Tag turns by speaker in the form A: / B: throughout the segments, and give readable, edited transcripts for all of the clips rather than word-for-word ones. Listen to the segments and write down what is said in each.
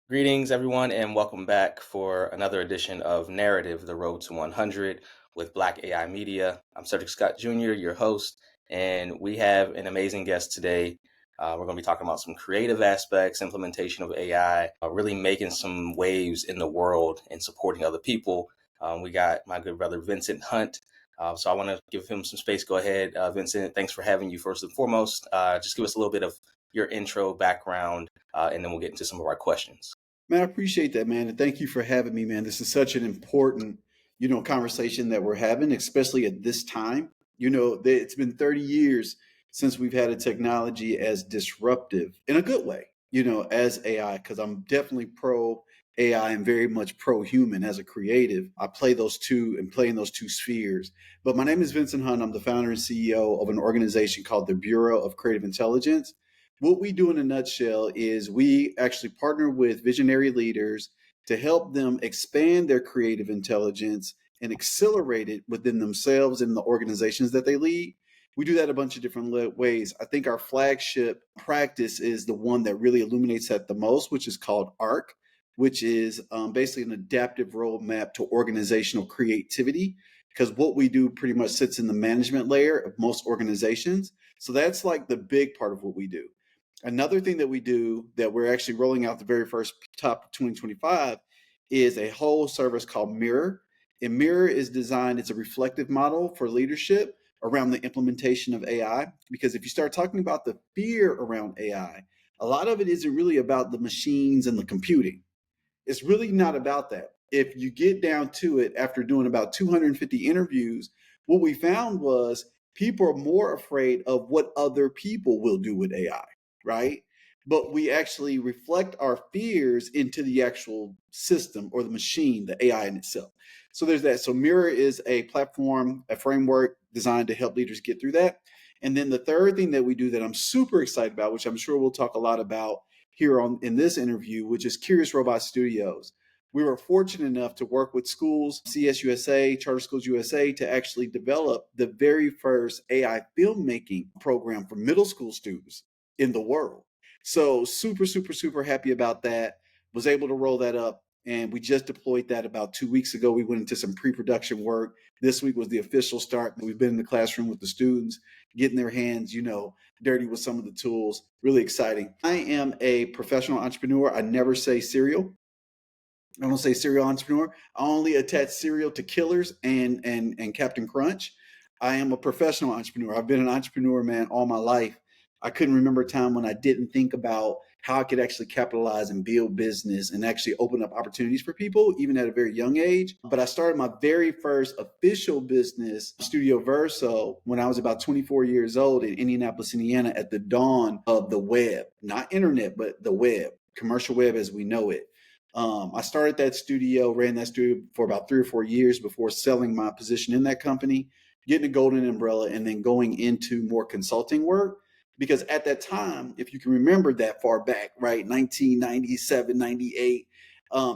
A: Greetings, everyone, and welcome back for another edition of Narrative, The Road to 100 with Black AI Media. I'm Cedric Scott Jr., your host, and we have an amazing guest today. We're going to be talking about some creative aspects, implementation of AI, really making some waves in the world and supporting other people. We got my good brother, Vincent Hunt. So I want to give him some space. Go ahead, Vincent. Thanks for having you first and foremost. Just give us a little bit of your intro background, and then we'll get into some of our questions.
B: Man, I appreciate that, man. And thank you for having me, man. This is such an important, conversation that we're having, especially at this time. It's been 30 years since we've had a technology as disruptive in a good way, as AI, because I'm definitely pro AI and very much pro human as a creative. I play those two and play in those two spheres. But my name is Vincent Hunt. I'm the founder and CEO of an organization called the Bureau of Creative Intelligence. What we do in a nutshell is we actually partner with visionary leaders to help them expand their creative intelligence and accelerate it within themselves and the organizations that they lead. We do that a bunch of different ways. I think our flagship practice is the one that really illuminates that the most, which is called ARC, which is basically an adaptive roadmap to organizational creativity. Because what we do pretty much sits in the management layer of most organizations. So that's like the big part of what we do. Another thing that we do that we're actually rolling out the very first top of 2025 is a whole service called Mirror. And Mirror is designed, it's a reflective model for leadership around the implementation of AI. Because if you start talking about the fear around AI, a lot of it isn't really about the machines and the computing. It's really not about that. If you get down to it, after doing about 250 interviews, what we found was people are more afraid of what other people will do with AI, right? But we actually reflect our fears into the actual system or the machine, the AI in itself. So there's that. So Mirror is a platform, a framework designed to help leaders get through that. And then the third thing that we do that I'm super excited about, which I'm sure we'll talk a lot about here on in this interview, which is Curious Robot Studios. We were fortunate enough to work with schools, CSUSA, Charter Schools USA, to actually develop the very first AI filmmaking program for middle school students in the world. So super, super, super happy about that. Was able to roll that up. And we just deployed that about 2 weeks ago. We went into some pre-production work. This week was the official start. We've been in the classroom with the students, getting their hands, dirty with some of the tools. Really exciting. I am a professional entrepreneur. I never say serial. I don't say serial entrepreneur. I only attach cereal to Killers and Captain Crunch. I am a professional entrepreneur. I've been an entrepreneur, man, all my life. I couldn't remember a time when I didn't think about how I could actually capitalize and build business and actually open up opportunities for people, even at a very young age. But I started my very first official business, Studio Verso, when I was about 24 years old in Indianapolis, Indiana, at the dawn of the web, not internet, but the web, commercial web as we know it. I started that studio, ran that studio for about 3 or 4 years before selling my position in that company, getting a golden umbrella, and then going into more consulting work. Because at that time, if you can remember that far back, right, 1997, 98,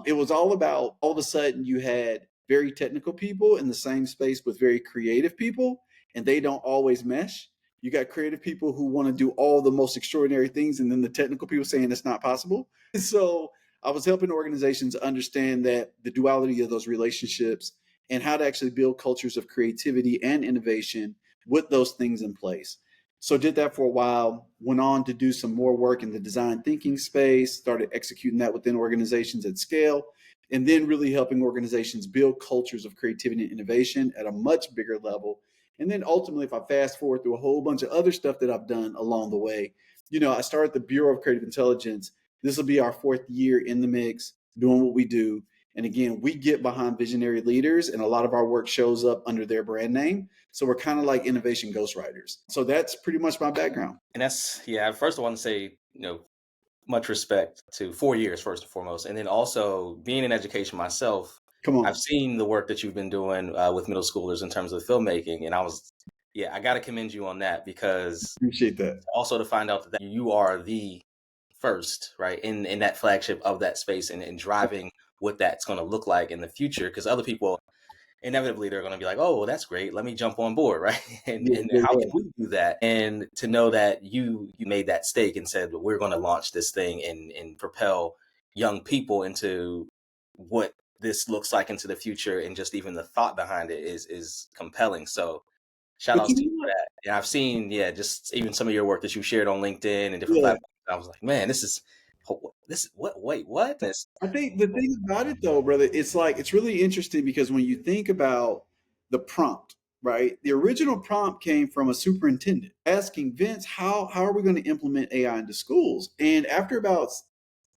B: it was all about all of a sudden you had very technical people in the same space with very creative people, and they don't always mesh. You got creative people who want to do all the most extraordinary things, and then the technical people saying it's not possible. So I was helping organizations understand that the duality of those relationships and how to actually build cultures of creativity and innovation with those things in place. So did that for a while, went on to do some more work in the design thinking space, started executing that within organizations at scale, and then really helping organizations build cultures of creativity and innovation at a much bigger level. And then ultimately, if I fast forward through a whole bunch of other stuff that I've done along the way, I started the Bureau of Creative Intelligence. This will be our fourth year in the mix, doing what we do. And again, we get behind visionary leaders, and a lot of our work shows up under their brand name. So we're kind of like innovation ghostwriters. So that's pretty much my background.
A: And yeah, first I want to say, much respect to 4 years, first and foremost. And then also being in education myself,
B: Come
A: I've
B: on.
A: seen the work that you've been doing with middle schoolers in terms of filmmaking. And I got to commend you on that because
B: Appreciate that.
A: also to find out that you are the first, right, in that flagship of that space and driving what that's going to look like in the future. Because other people, inevitably they're going to be like, oh, well, that's great, let me jump on board, right? and
B: Yeah,
A: and
B: yeah,
A: how can
B: yeah.
A: we do that? And to know that you made that stake and said, we're going to launch this thing and propel young people into what this looks like into the future, and just even the thought behind it is compelling. So shout
B: But
A: outs
B: you
A: to you
B: know
A: for
B: what?
A: that. And I've seen, yeah, just even some of your work that you shared on LinkedIn and different
B: Yeah.
A: platforms. I was like, man, this what wait, what? This
B: I think the thing about it though, brother, it's like it's really interesting because when you think about the prompt, right? The original prompt came from a superintendent asking Vince, how are we going to implement AI into schools? And after about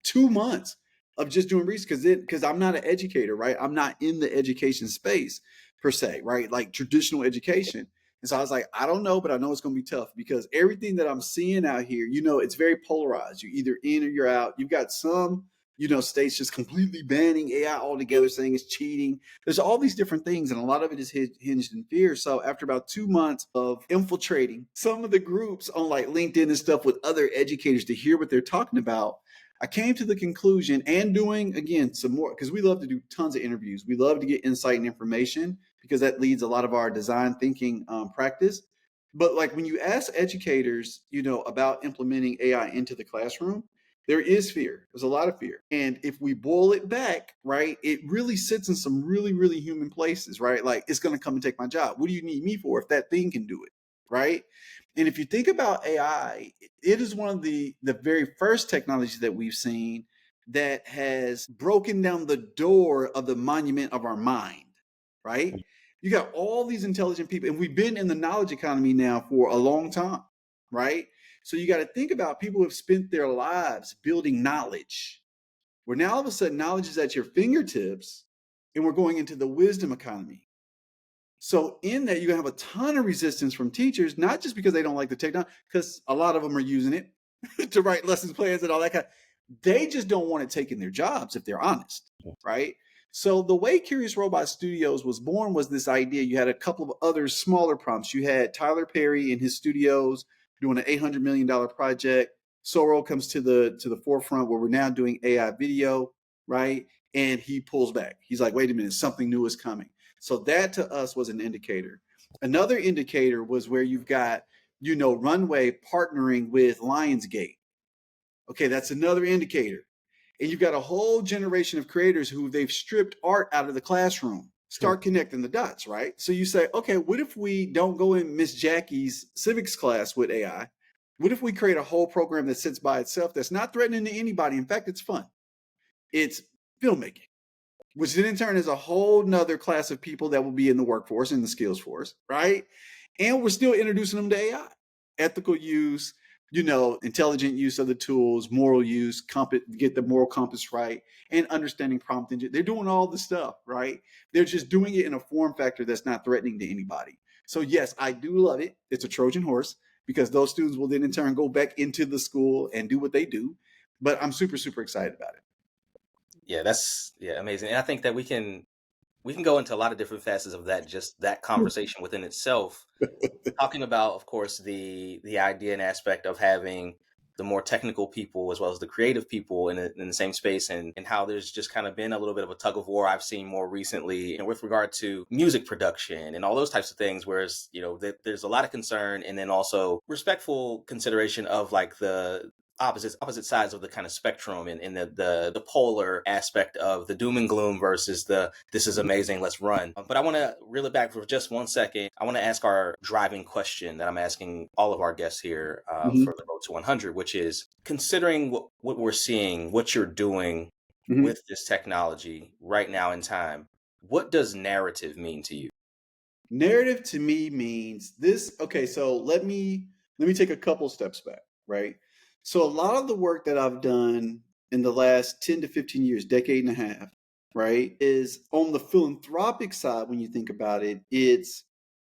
B: 2 months of just doing research, because I'm not an educator, right? I'm not in the education space per se, right? Like traditional education. And so I was like, I don't know, but I know it's going to be tough because everything that I'm seeing out here, it's very polarized. You're either in or you're out. You've got some states just completely banning AI altogether, saying it's cheating. There's all these different things, and a lot of it is hinged in fear. So after about 2 months of infiltrating some of the groups on like LinkedIn and stuff with other educators to hear what they're talking about, I came to the conclusion, and doing again some more, because we love to do tons of interviews. We love to get insight and information because that leads a lot of our design thinking practice. But like when you ask educators, about implementing AI into the classroom, there is fear. There's a lot of fear. And if we boil it back, right, it really sits in some really, really human places, right? Like it's going to come and take my job. What do you need me for if that thing can do it, right? And if you think about AI, it is one of the very first technologies that we've seen that has broken down the door of the monument of our mind, right? You got all these intelligent people, and we've been in the knowledge economy now for a long time, right? So you got to think about people who have spent their lives building knowledge, where now all of a sudden knowledge is at your fingertips, and we're going into the wisdom economy. So in that, you're gonna have a ton of resistance from teachers, not just because they don't like the technology, because a lot of them are using it to write lessons plans and all that kind. They just don't want it taking their jobs if they're honest, right? So the way Curious Robot Studios was born was this idea. You had a couple of other smaller prompts. You had Tyler Perry in his studios doing an $800 million project. Soro comes to the forefront where we're now doing AI video, right? And he pulls back. He's like, wait a minute, something new is coming. So that to us was an indicator. Another indicator was where you've got, Runway partnering with Lionsgate. Okay, that's another indicator. And you've got a whole generation of creators who they've stripped art out of the classroom. Start connecting the dots, right? So you say, okay, what if we don't go in Miss Jackie's civics class with AI? What if we create a whole program that sits by itself that's not threatening to anybody? In fact, it's fun. It's filmmaking, which then in turn is a whole nother class of people that will be in the workforce, in the skills force, right? And we're still introducing them to AI, ethical use, intelligent use of the tools, moral use, get the moral compass right, and understanding prompt engine. They're doing all the stuff, right? They're just doing it in a form factor that's not threatening to anybody. So yes, I do love it. It's a Trojan horse because those students will then in turn go back into the school and do what they do. But I'm super, super excited about it.
A: yeah, that's yeah, amazing. And I think that we can go into a lot of different facets of that, just that conversation within itself, talking about, of course, the idea and aspect of having the more technical people as well as the creative people in the same space, and how there's just kind of been a little bit of a tug of war I've seen more recently, and with regard to music production and all those types of things, whereas there's a lot of concern, and then also respectful consideration of like the opposite sides of the kind of spectrum, and the polar aspect of the doom and gloom versus the this is amazing, let's run. But I want to reel it back for just 1 second. I want to ask our driving question that I'm asking all of our guests here for
B: Mhm,
A: the road to 100, which is considering what we're seeing, what you're doing
B: mhm.
A: with this technology right now in time, what does narrative mean to you?
B: Narrative to me means this. Okay, so let me take a couple steps back, right? So a lot of the work that I've done in the last 10 to 15 years, decade and a half, right, is on the philanthropic side. When you think about it, it's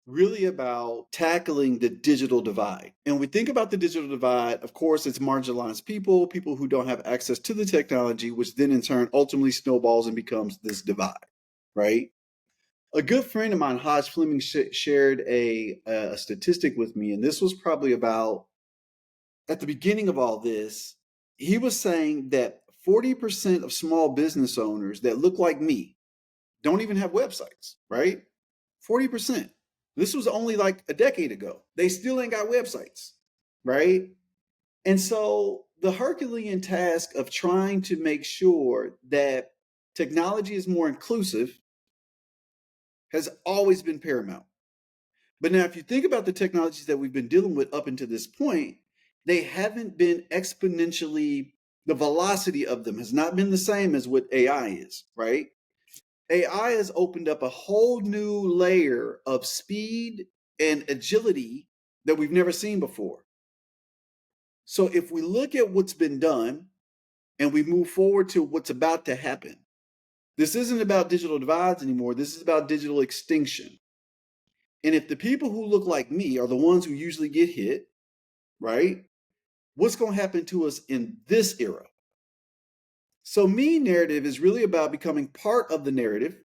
B: really about tackling the digital divide. And we think about the digital divide, of course, it's marginalized people who don't have access to the technology, which then in turn ultimately snowballs and becomes this divide, right? A good friend of mine, Hodge Fleming, shared a statistic with me, and this was probably about at the beginning of all this. He was saying that 40% of small business owners that look like me don't even have websites, right? 40%. This was only like a decade ago. They still ain't got websites, right? And so the Herculean task of trying to make sure that technology is more inclusive has always been paramount. But now, if you think about the technologies that we've been dealing with up until this point, they haven't been exponentially, the velocity of them has not been the same as what AI is, right? AI has opened up a whole new layer of speed and agility that we've never seen before. So if we look at what's been done and we move forward to what's about to happen, this isn't about digital divides anymore. This is about digital extinction. And if the people who look like me are the ones who usually get hit, right? What's going to happen to us in this era? So, me narrative is really about becoming part of the narrative,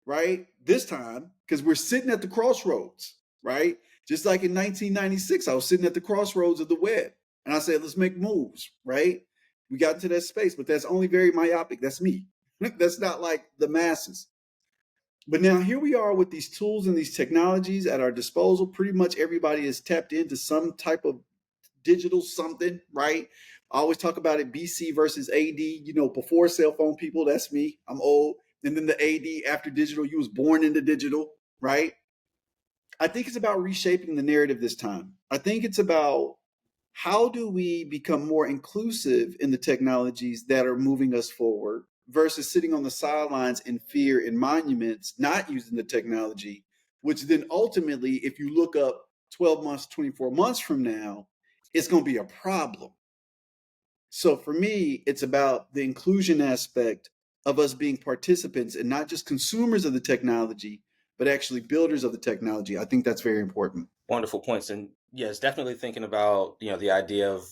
B: right? This time, because we're sitting at the crossroads, right? Just like in 1996, I was sitting at the crossroads of the web and I said, let's make moves, right? We got into that space, but that's only very myopic. That's me. That's not like the masses. But now here we are with these tools and these technologies at our disposal. Pretty much everybody is tapped into some type of digital something, right? I always talk about it BC versus AD, before cell phone people, that's me. I'm old. And then the AD after digital, you was born into digital, right? I think it's about reshaping the narrative this time. I think it's about how do we become more inclusive in the technologies that are moving us forward versus sitting on the sidelines in fear and monuments, not using the technology, which then ultimately, if you look up 12 months, 24 months from now, it's going to be a problem. So for me, it's about the inclusion aspect of us being participants and not just consumers of the technology, but actually builders of the technology. I think that's very important.
A: Wonderful points. And yes, definitely thinking about, the idea of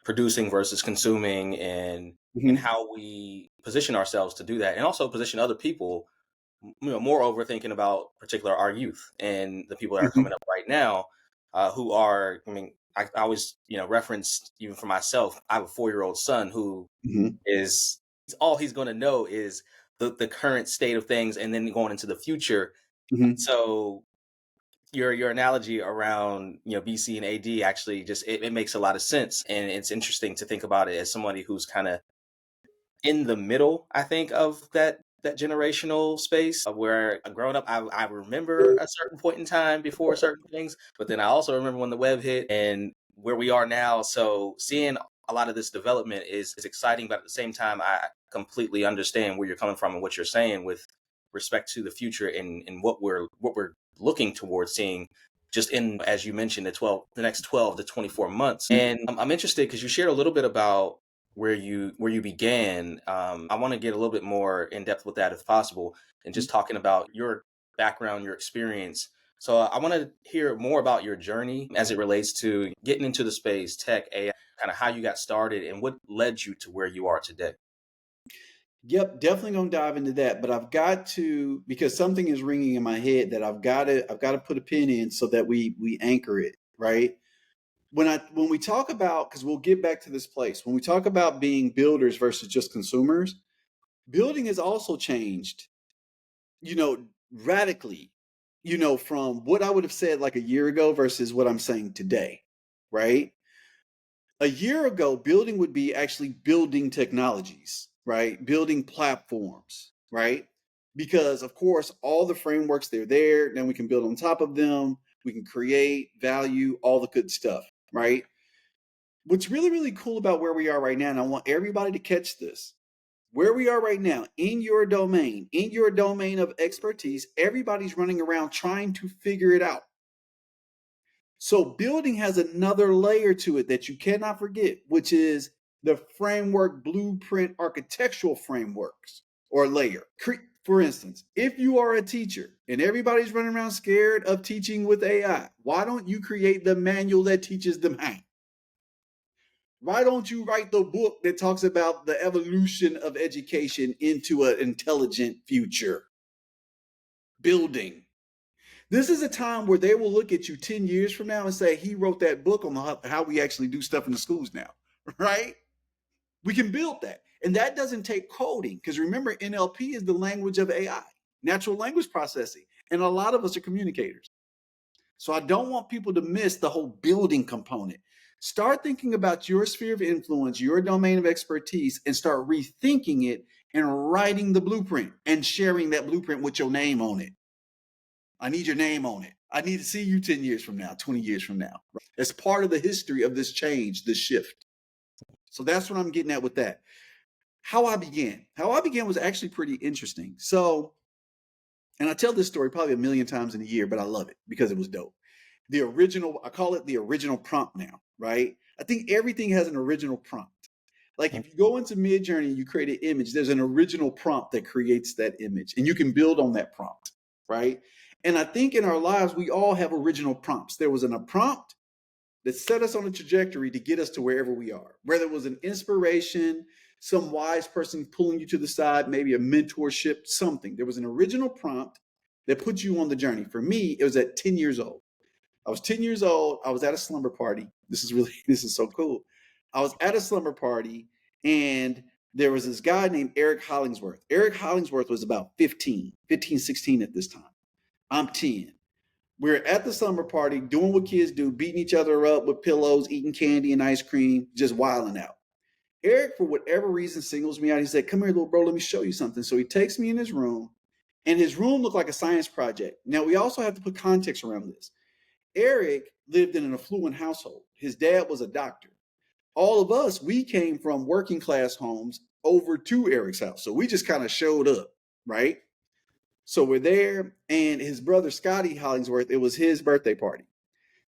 A: producing versus consuming and
B: Mm-hmm.
A: how we position ourselves to do that and also position other people, moreover thinking about particular our youth and the people that are
B: Mm-hmm.
A: coming up right now, who are, I always, reference even for myself, I have a 4-year-old son who
B: Mm-hmm.
A: is all he's going to know is the current state of things and then going into the future.
B: Mm-hmm.
A: So your analogy around BC and AD actually just it makes a lot of sense, and it's interesting to think about it as somebody who's kind of in the middle, I think, of that generational space of where growing up, I remember a certain point in time before certain things, but then I also remember when the web hit and where we are now. So seeing a lot of this development is exciting, but at the same time, I completely understand where you're coming from and what you're saying with respect to the future and what we're looking towards seeing just in, as you mentioned, the next 12 to 24 months. And I'm interested because you shared a little bit about where you began. I want to get a little bit more in depth with that if possible, and just talking about your background, your experience. So I want to hear more about your journey as it relates to getting into the space, tech, AI, kind of how you got started and what led you to where you are today.
B: Yep, definitely gonna dive into that. But I've got to, because something is ringing in my head that I've got to put a pin in so that we anchor it, right? When we talk about, because we'll get back to this place, when we talk about being builders versus just consumers, building has also changed, you know, radically, from what I would have said like a year ago versus what I'm saying today, right? A year ago, building would be actually building technologies, right? Building platforms, right? Because of course, all the frameworks they're there, then we can build on top of them. We can create value, all the good stuff, right? What's really, really cool about where we are right now, and I want everybody to catch this. Where we are right now, in your domain of expertise, everybody's running around trying to figure it out. So building has another layer to it that you cannot forget, which is the framework, blueprint, architectural frameworks or layer. For instance, if you are a teacher and everybody's running around scared of teaching with AI, why don't you create the manual that teaches them how? Why don't you write the book that talks about the evolution of education into an intelligent future? Building. This is a time where they will look at you 10 years from now and say, he wrote that book on how we actually do stuff in the schools now, right? We can build that. And that doesn't take coding, because remember, NLP is the language of AI, natural language processing. And a lot of us are communicators. So I don't want people to miss the whole building component. Start thinking about your sphere of influence, your domain of expertise, and start rethinking it and writing the blueprint and sharing that blueprint with your name on it. I need your name on it. I need to see you 10 years from now, 20 years from now. As part of the history of this change, this shift. So that's what I'm getting at with that. How I began. How I began was actually pretty interesting. So, and I tell this story probably a million times in a year, but I love it because it was dope. The original, I call it the original prompt now, right? I think everything has an original prompt. Like if you go into Midjourney and you create an image, there's an original prompt that creates that image, and you can build on that prompt, right? And I think in our lives, we all have original prompts. There was a prompt that set us on a trajectory to get us to wherever we are, whether it was an inspiration, some wise person pulling you to the side, maybe a mentorship, something. There was an original prompt that put you on the journey. For me, it was at 10 years old. I was 10 years old. I was at a slumber party. This is so cool. I was at a slumber party and there was this guy named Eric Hollingsworth. Eric Hollingsworth was about 15, 16 at this time. I'm 10. We're at the slumber party doing what kids do, beating each other up with pillows, eating candy and ice cream, just wilding out. Eric, for whatever reason, singles me out. He said, "Come here, little bro, let me show you something." So he takes me in his room, and his room looked like a science project. Now, we also have to put context around this. Eric lived in an affluent household. His dad was a doctor. All of us, we came from working class homes over to Eric's house. So we just kind of showed up, right? So we're there, and his brother, Scotty Hollingsworth, it was his birthday party.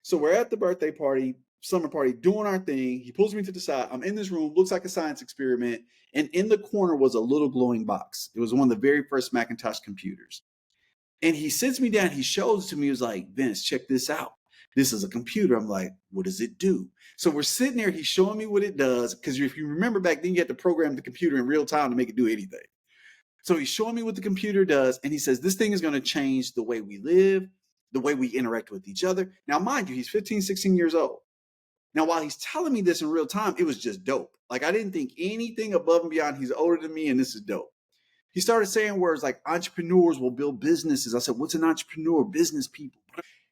B: So we're at the birthday party, summer party, doing our thing. He pulls me to the side. I'm in this room, looks like a science experiment. And in the corner was a little glowing box. It was one of the very first Macintosh computers. And he sits me down. He shows it to me. He was like, "Vince, check this out. This is a computer." I'm like, "What does it do?" So we're sitting there. He's showing me what it does. Because if you remember back then, you had to program the computer in real time to make it do anything. So he's showing me what the computer does. And he says, "This thing is going to change the way we live, the way we interact with each other." Now, mind you, he's 15, 16 years old. Now, while he's telling me this in real time, it was just dope. Like, I didn't think anything above and beyond. He's older than me, and this is dope. He started saying words like entrepreneurs will build businesses. I said, "What's an entrepreneur?" Business people.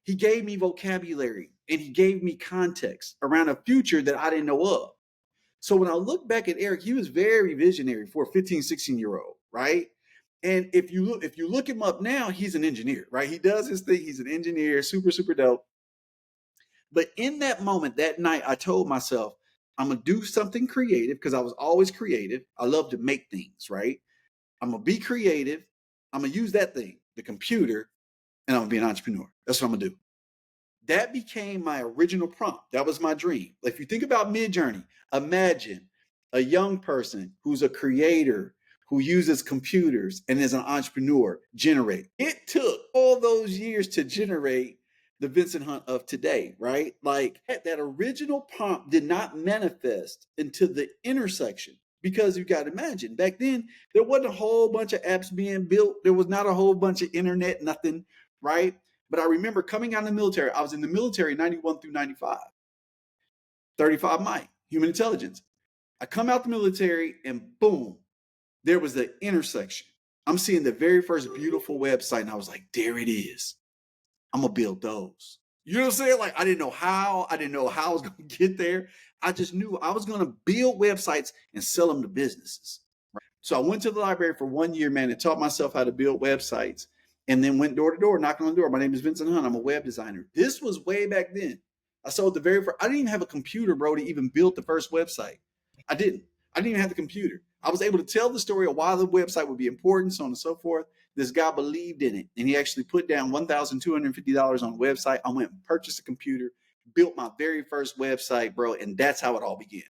B: He gave me vocabulary and he gave me context around a future that I didn't know of. So when I look back at Eric, he was very visionary for a 15, 16-year-old, right? And if you look him up now, he's an engineer, right? He does his thing. He's an engineer, super, super dope. But in that moment, that night, I told myself, I'm going to do something creative because I was always creative. I love to make things, right? I'm going to be creative. I'm going to use that thing, the computer, and I'm going to be an entrepreneur. That's what I'm going to do. That became my original prompt. That was my dream. Like, if you think about Midjourney, imagine a young person who's a creator, who uses computers and is an entrepreneur generate. It took all those years to generate the Vincent Hunt of today, right? Like that original prompt did not manifest into the intersection because you got to imagine back then there wasn't a whole bunch of apps being built. There was not a whole bunch of internet, nothing, right? But I remember coming out of the military. I was in the military 91 through 95, 35 Mike, human intelligence. I come out the military and boom, there was the intersection. I'm seeing the very first beautiful website, and I was like, there it is. I'm gonna build those. You know what I'm saying? Like, I didn't know how I was gonna get there. I just knew I was gonna build websites and sell them to businesses. Right? So I went to the library for 1 year, man, and taught myself how to build websites, and then went door to door, knocking on the door. My name is Vincent Hunt. I'm a web designer. This was way back then. I sold the very first. I didn't even have a computer, bro, to even build the first website. I didn't. I didn't even have the computer. I was able to tell the story of why the website would be important, so on and so forth. This guy believed in it, and he actually put down $1,250 on a website. I went and purchased a computer, built my very first website, bro, and that's how it all began.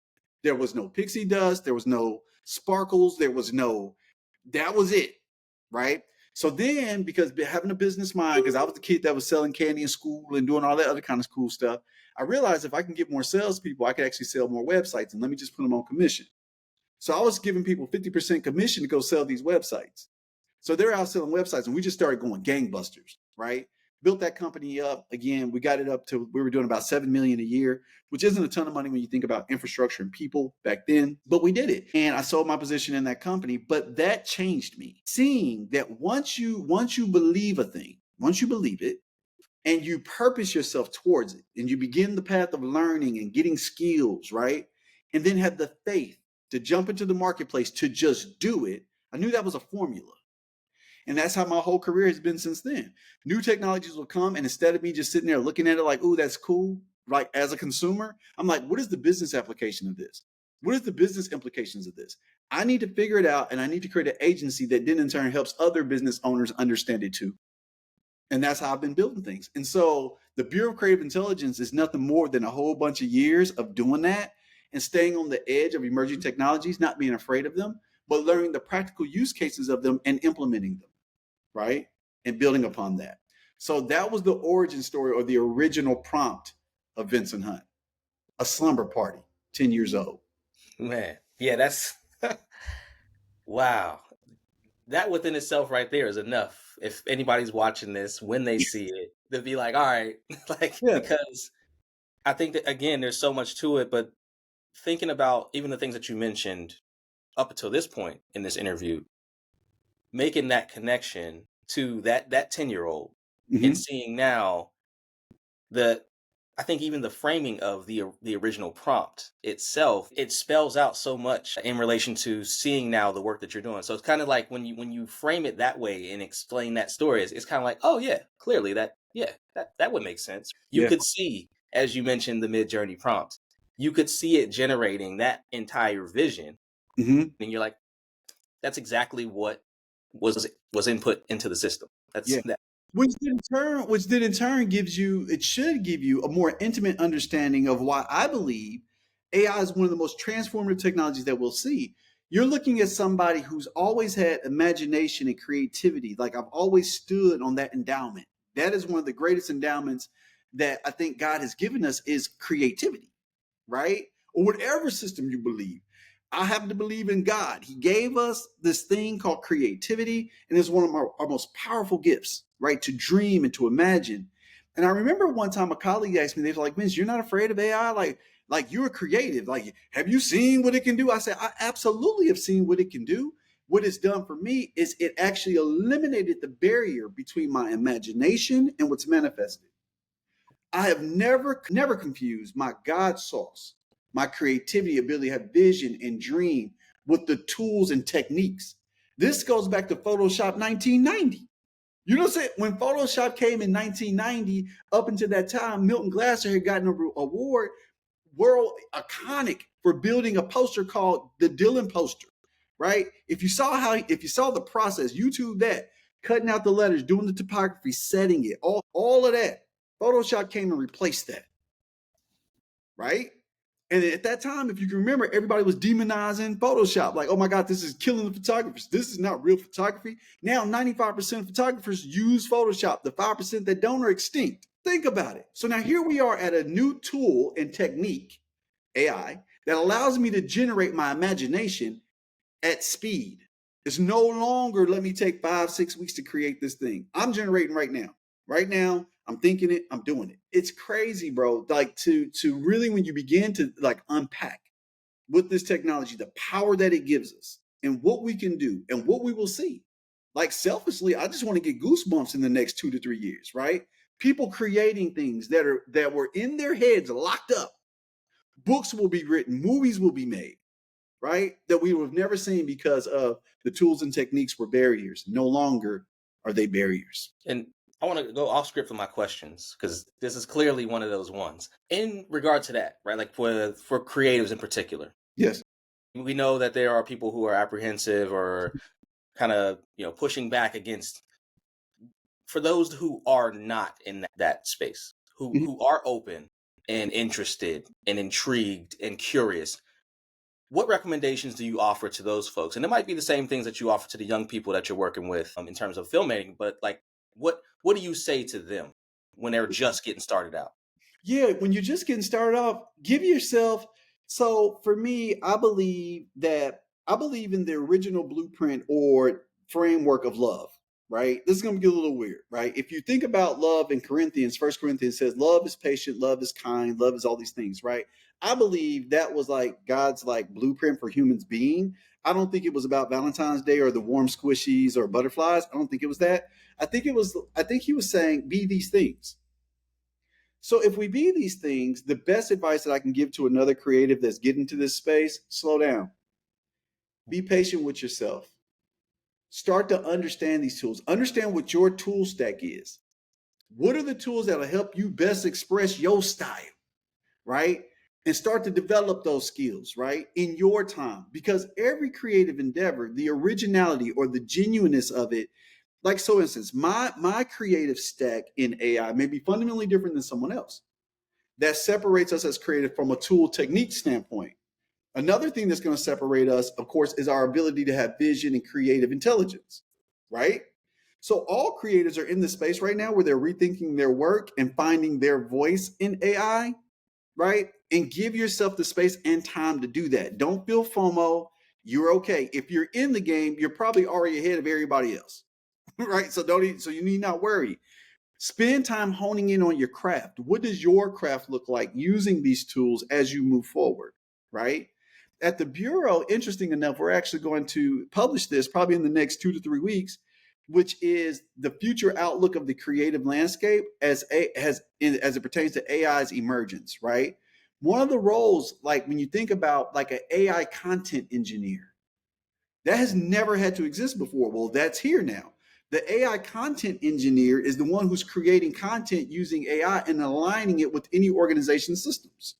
B: There was no pixie dust. There was no sparkles. There was no, that was it, right? So then, because having a business mind, because I was the kid that was selling candy in school and doing all that other kind of cool stuff, I realized if I can get more salespeople, I could actually sell more websites, and let me just put them on commission. So I was giving people 50% commission to go sell these websites. So they're out selling websites, and we just started going gangbusters, right? Built that company up. Again, we got it up to, we were doing about 7 million a year, which isn't a ton of money when you think about infrastructure and people back then, but we did it. And I sold my position in that company, but that changed me. Seeing that once you believe a thing, once you believe it, and you purpose yourself towards it, and you begin the path of learning and getting skills, right? And then have the faith to jump into the marketplace to just do it. I knew that was a formula. And that's how my whole career has been since then. New technologies will come, and instead of me just sitting there looking at it like, "Ooh, that's cool," like as a consumer, I'm like, what is the business application of this? What is the business implications of this? I need to figure it out, and I need to create an agency that then in turn helps other business owners understand it too. And that's how I've been building things. And so the Bureau of Creative Intelligence is nothing more than a whole bunch of years of doing that and staying on the edge of emerging technologies, not being afraid of them, but learning the practical use cases of them and implementing them, right? And building upon that. So that was the origin story or the original prompt of Vincent Hunt, a slumber party, 10 years old.
A: Man, yeah, that's wow. That within itself right there is enough. If anybody's watching this, when they see it, they'll be like, all right, like,
B: Yeah.
A: because I think that again, there's so much to it, but thinking about even the things that you mentioned up until this point in this interview, making that connection to that 10-year-old and
B: Mm-hmm.
A: seeing now the I think even the framing of the original prompt itself, it spells out so much in relation to seeing now the work that you're doing. So it's kind of like when you frame it that way and explain that story, it's kind of like, oh yeah, clearly that would make sense. You
B: Yeah.
A: could see, as you mentioned, the mid journey prompt, you could see it generating that entire vision,
B: Mm-hmm.
A: and you're like, that's exactly what was input into the system. That's
B: Yeah.
A: that.
B: Which then in turn gives you, it should give you a more intimate understanding of why I believe AI is one of the most transformative technologies that we'll see. You're looking at somebody who's always had imagination and creativity. Like I've always stood on that endowment. That is one of the greatest endowments that I think God has given us is creativity, right? Or whatever system you believe. I happen to believe in God. He gave us this thing called creativity, and it's one of our most powerful gifts, right? To dream and to imagine. And I remember one time a colleague asked me, they were like, Vince, you're not afraid of AI? Like you're creative. Like, have you seen what it can do? I said, I absolutely have seen what it can do. What it's done for me is it actually eliminated the barrier between my imagination and what's manifested. I have never confused my God sauce, my creativity, ability to have vision and dream with the tools and techniques. This goes back to Photoshop 1990. You know what I'm saying? When Photoshop came in 1990, up until that time, Milton Glasser had gotten an award, world iconic, for building a poster called the Dylan poster, right? If you saw the process, YouTube that, cutting out the letters, doing the typography, setting it, all of that. Photoshop came and replaced that, right? And at that time, if you can remember, everybody was demonizing Photoshop. Like, oh my God, this is killing the photographers. This is not real photography. Now, 95% of photographers use Photoshop. The 5% that don't are extinct. Think about it. So now here we are at a new tool and technique, AI, that allows me to generate my imagination at speed. It's no longer let me take 5, 6 weeks to create this thing. I'm generating right now. Right now, I'm thinking it, I'm doing it. It's crazy, bro. Like to really when you begin to like unpack with this technology, the power that it gives us and what we can do and what we will see. Like selfishly, I just want to get goosebumps in the next 2 to 3 years, right? People creating things that were in their heads locked up. Books will be written, movies will be made, right? That we would have never seen because of the tools and techniques were barriers. No longer are they barriers.
A: And I want to go off script for my questions because this is clearly one of those ones. In regard to that, right? Like for creatives in particular,
B: Yes.
A: we know that there are people who are apprehensive or kind of pushing back against. For those who are not in that space,
B: Mhm.
A: who are open and interested and intrigued and curious, what recommendations do you offer to those folks? And it might be the same things that you offer to the young people that you're working with in terms of filmmaking, but like what do you say to them when they're just getting started out?
B: Yeah, when you're just getting started off, give yourself. So for me, I believe in the original blueprint or framework of love, right? This is going to get a little weird, right? If you think about love in Corinthians, First Corinthians says love is patient, love is kind, love is all these things, right? I believe that was like God's like blueprint for humans being. I don't think it was about Valentine's Day or the warm squishies or butterflies. I don't think it was that. I think he was saying be these things. So if we be these things, the best advice that I can give to another creative that's getting to this space, slow down. Be patient with yourself. Start to understand these tools. Understand what your tool stack is. What are the tools that'll help you best express your style, right? And start to develop those skills, right? In your time. Because every creative endeavor, the originality or the genuineness of it, like so instance, my creative stack in AI may be fundamentally different than someone else. That separates us as creative from a tool technique standpoint. Another thing that's going to separate us, of course, is our ability to have vision and creative intelligence, right? So all creators are in this space right now where they're rethinking their work and finding their voice in AI, right? And give yourself the space and time to do that. Don't feel FOMO. You're okay. If you're in the game, you're probably already ahead of everybody else, right? So you need not worry. Spend time honing in on your craft. What does your craft look like using these tools as you move forward, right? At the Bureau, interesting enough, we're actually going to publish this probably in the next 2 to 3 weeks, which is the future outlook of the creative landscape as it pertains to AI's emergence, right? One of the roles, like when you think about like an AI content engineer, that has never had to exist before. Well, that's here now. The AI content engineer is the one who's creating content using AI and aligning it with any organization's systems.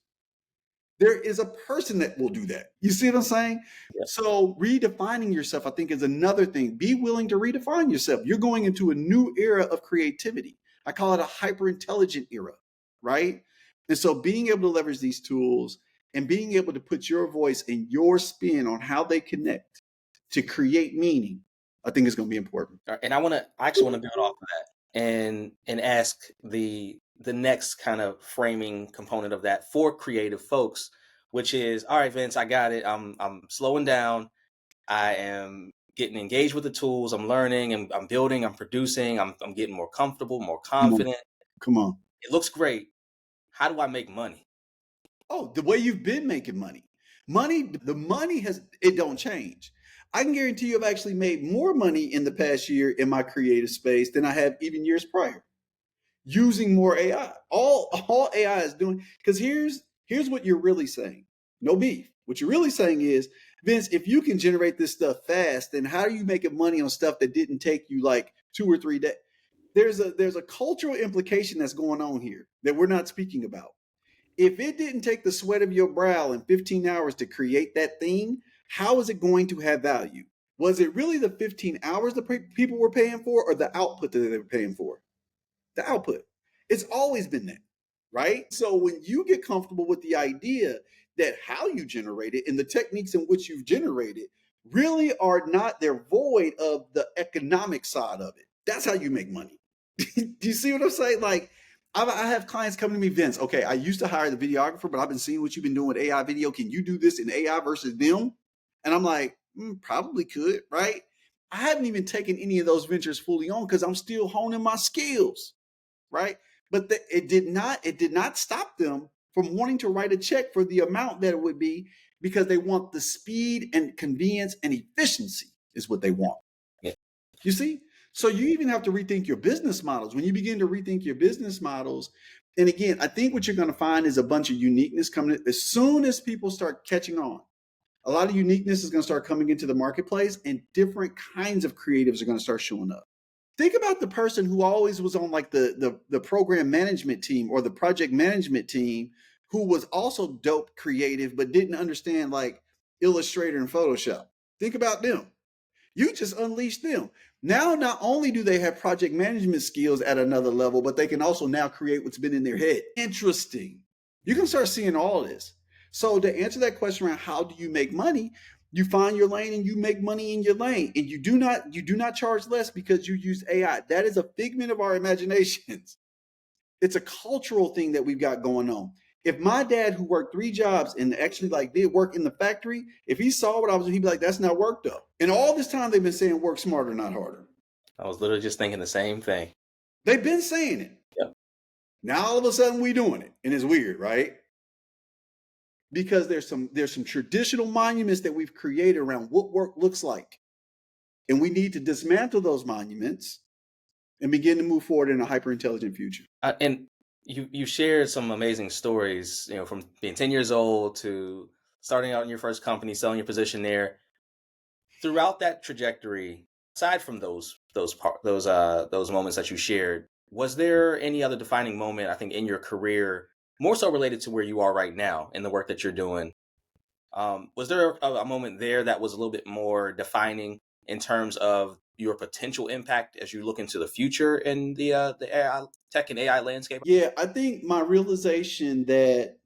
B: There is a person that will do that. You see what I'm saying?
A: Yeah.
B: So redefining yourself, I think, is another thing. Be willing to redefine yourself. You're going into a new era of creativity. I call it a hyper intelligent era, right? And so being able to leverage these tools and being able to put your voice and your spin on how they connect to create meaning, I think is going to be important.
A: And I actually want to build off of that and ask the next kind of framing component of that for creative folks, which is, all right, Vince, I got it. I'm slowing down. I am getting engaged with the tools. I'm learning and I'm building, I'm producing, I'm getting more comfortable, more
B: Come on.
A: confident.
B: Come on.
A: It looks great. How do I make money?
B: Oh, the way you've been making money. The money it don't change. I can guarantee you I've actually made more money in the past year in my creative space than I have even years prior using more AI. All AI is doing, because here's what you're really saying. No beef. What you're really saying is, Vince, if you can generate this stuff fast, then how are you making money on stuff that didn't take you like 2 or 3 days? There's a cultural implication that's going on here that we're not speaking about. If it didn't take the sweat of your brow in 15 hours to create that thing, how is it going to have value? Was it really the 15 hours the people were paying for, or the output that they were paying for? The output. It's always been that, right? So when you get comfortable with the idea that how you generate it and the techniques in which you've generated really are not, they're void of the economic side of it. That's how you make money. Do you see what I'm saying? Like, I have clients coming to me, Vince. Okay, I used to hire the videographer, but I've been seeing what you've been doing with AI video. Can you do this in AI versus them? And I'm like, probably could, right? I haven't even taken any of those ventures fully on because I'm still honing my skills, right? But it did not stop them from wanting to write a check for the amount that it would be, because they want the speed and convenience and efficiency is what they want.
A: Yeah.
B: You see? So you even have to rethink your business models. When you begin to rethink your business models, and again, I think what you're going to find is a bunch of uniqueness coming in. As soon as people start catching on, a lot of uniqueness is going to start coming into the marketplace, and different kinds of creatives are going to start showing up. Think about the person who always was on like the program management team or the project management team, who was also dope creative but didn't understand like Illustrator and Photoshop. Think about them. You just unleash them. Now, not only do they have project management skills at another level, but they can also now create what's been in their head. Interesting. You can start seeing all of this. So to answer that question around how do you make money, you find your lane and you make money in your lane, and you do not charge less because you use AI. That is a figment of our imaginations. It's a cultural thing that we've got going on. If my dad, who worked 3 jobs and actually like did work in the factory, if he saw what I was doing, he'd be like, "That's not work though." And all this time they've been saying work smarter, not harder.
A: I was literally just thinking the same thing.
B: They've been saying it.
A: Yep.
B: Now all of a sudden we doing it, and it's weird, right? Because there's some traditional monuments that we've created around what work looks like, and we need to dismantle those monuments and begin to move forward in a hyper intelligent future.
A: And You shared some amazing stories, from being 10 years old to starting out in your first company, selling your position there. Throughout that trajectory, aside from those moments that you shared, was there any other defining moment, I think, in your career, more so related to where you are right now in the work that you're doing? Was there a moment there that was a little bit more defining in terms of your potential impact as you look into the future in the AI, tech and AI landscape?
B: Yeah, I think my realization that,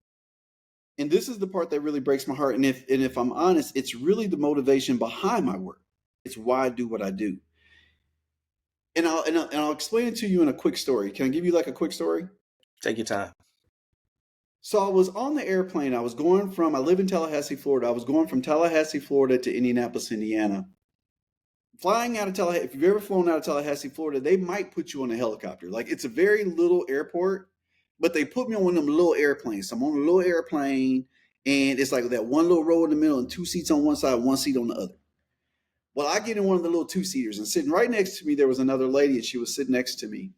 B: and this is the part that really breaks my heart, and if I'm honest, it's really the motivation behind my work. It's why I do what I do. And I'll explain it to you in a quick story. Can I give you like a quick story?
A: Take your time.
B: So I was on the airplane. I live in Tallahassee, Florida. I was going from Tallahassee, Florida to Indianapolis, Indiana. Flying out of Tallahassee, if you've ever flown out of Tallahassee, Florida, they might put you on a helicopter. Like, it's a very little airport, but they put me on one of them little airplanes. So I'm on a little airplane, and it's like that one little row in the middle and two seats on one side, one seat on the other. Well, I get in one of the little two seaters, and sitting right next to me, there was another lady, and she was sitting next to me.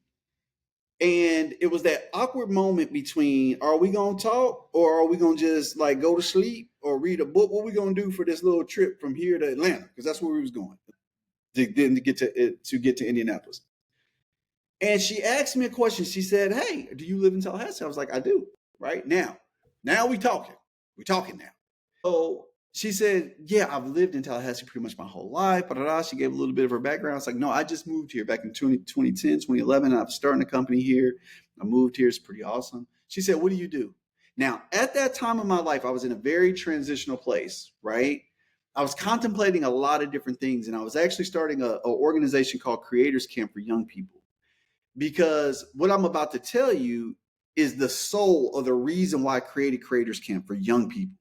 B: And it was that awkward moment between, are we gonna talk, or are we gonna just like go to sleep or read a book? What are we gonna do for this little trip from here to Atlanta? Because that's where we was going to get to Indianapolis. And she asked me a question. She said, "Hey, do you live in Tallahassee?" I was like, "I do." Right now, we talking. We talking now. So she said, "Yeah, I've lived in Tallahassee pretty much my whole life." She gave a little bit of her background. I was like, "No, I just moved here back in 2010, 2011. I'm starting a company here. I moved here. It's pretty awesome." She said, "What do you do?" Now, at that time of my life, I was in a very transitional place, right? I was contemplating a lot of different things, and I was actually starting an organization called Creators Camp for young people. Because what I'm about to tell you is the soul of the reason why I created Creators Camp for young people,